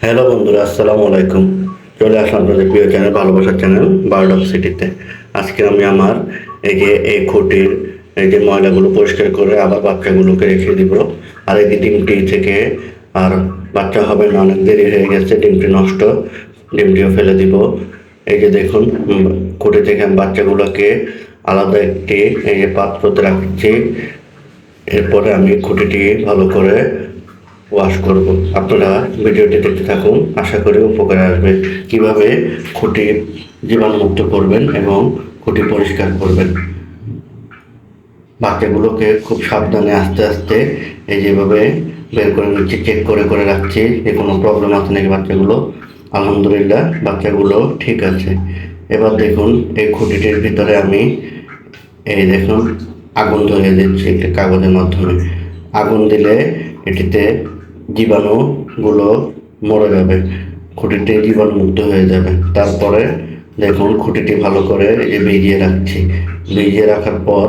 Hello বন্ধুরা, আসসালামু আলাইকুম। চলে আসলাম আপনাদের প্রিয় চ্যানেল, ভালোবাসার চ্যানেল বার্ড অফ সিটিতে। আজকে আমি আমার এই খুঁটির ময়লাগুলো পরিষ্কার করে আবার বাচ্চাগুলোকে রেখে দিব। আর এই যে ডিমটি থেকে আর বাচ্চা হবে না, অনেক দেরি হয়ে গেছে, ডিমটি নষ্ট, ডিমটিও ফেলে দিব। এই যে দেখুন, খুঁটি থেকে আমি বাচ্চাগুলোকে আলাদা একটি পাত্রতে রাখছি। এরপরে আমি খুঁটিটি ভালো করে ওয়াশ করব। আপনারা ভিডিওটি দেখতে থাকুন, আশা করি উপকারে আসবে। কিভাবে খুঁটি জীবাণুমুক্ত করবেন এবং খুঁটি পরিষ্কার করবেন। বাচ্চাগুলোকে খুব সাবধানে আস্তে আস্তে যেভাবে বের করে নিচ্ছি, চেক করে করে রাখছি যে কোনো প্রবলেম আছে নাকি বাচ্চাগুলো। আলহামদুলিল্লাহ, বাচ্চাগুলো ঠিক আছে। এবার দেখুন, এই খুঁটিটির ভিতরে আমি দেখুন আগুন ধরিয়ে দিচ্ছি একটি কাগজের মাধ্যমে। আগুন দিলে এটিতে জীবাণুগুলো মরে যাবে, খুঁটিটি জীবাণুমুক্ত হয়ে যাবে। তারপরে দেখুন, খুঁটিটি ভালো করে ভিজিয়ে রাখছি। ভিজিয়ে রাখার পর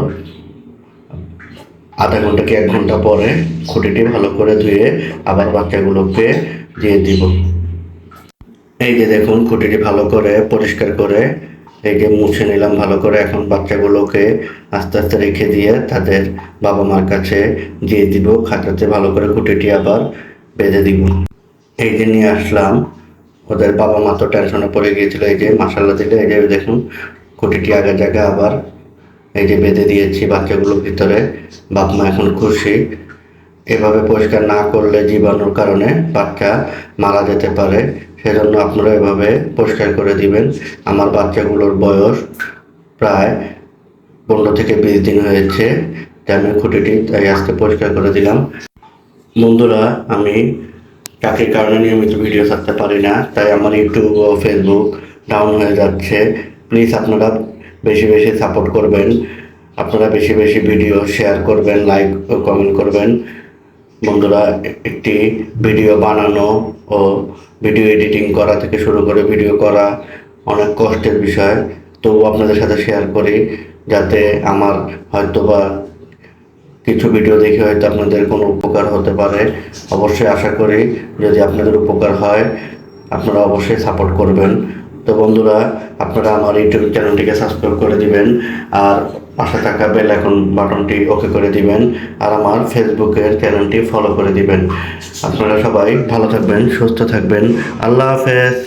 আধা ঘন্টা কি 1 ঘন্টা পরে খুঁটিটি ভালো করে ধুয়ে আবার বাচ্চাগুলোকে দিয়ে দিব। এই যে দেখুন, খুঁটিটি ভালো করে পরিষ্কার করে মুছে নিলাম ভালো করে। এখন বাচ্চাগুলোকে আস্তে আস্তে রেখে দিয়ে তাদের বাবা মার কাছে দিয়ে দিব। খাঁচাতে ভালো করে খুঁটিটি আবার বেঁধে দিব। এই যে নিয়ে আসলাম, ওদের বাবা মা তো টেনশনে পড়ে গিয়েছিল। এই যে মাসাল্লাহ দিলে, এই যে দেখুন খুঁটিটি আগের জায়গায় আবার বেঁধে দিয়েছি বাচ্চাগুলোর ভিতরে। বাপ মা এখন খুশি। এভাবে পরিষ্কার না করলে জীবাণুর কারণে বাচ্চা মারা যেতে পারে, সেজন্য আপনারা এভাবে পরিষ্কার করে দিবেন। আমার বাচ্চাগুলোর বয়স প্রায় 15 থেকে 20 দিন হয়েছে, তাই আমি খুঁটিটি তাই আজকে পরিষ্কার করে দিলাম। বন্ধুরা, আমি চাকরির কারণে নিয়মিত ভিডিও ছাড়তে পারি না, তাই আমার ইউটিউব ও ফেসবুক ডাউন হয়ে যাচ্ছে। প্লিজ আপনারা বেশি বেশি সাপোর্ট করবেন। আপনারা বেশি বেশি ভিডিও শেয়ার করবেন, লাইক ও কমেন্ট করবেন। বন্ধুরা, একটি ভিডিও বানানো ও ভিডিও এডিটিং করা থেকে শুরু করে ভিডিও করা অনেক কষ্টের বিষয়, তবু আপনাদের সাথে শেয়ার করি যাতে আমার হয়তোবা কিছু ভিডিও দেখে হয়তো আপনাদের কোনো উপকার হতে পারে। অবশ্যই আশা করি যদি আপনাদের উপকার হয় আপনারা অবশ্যই সাপোর্ট করবেন। তো বন্ধুরা, আপনারা আমার ইউটিউব চ্যানেলটিকে সাবস্ক্রাইব করে দিবেন আর পাশে থাকা বেল আইকন বাটনটি ওকে করে দিবেন, আর আমার ফেসবুকের চ্যানেলটি ফলো করে দিবেন। আপনারা সবাই ভালো থাকবেন, সুস্থ থাকবেন। আল্লাহ হাফেজ।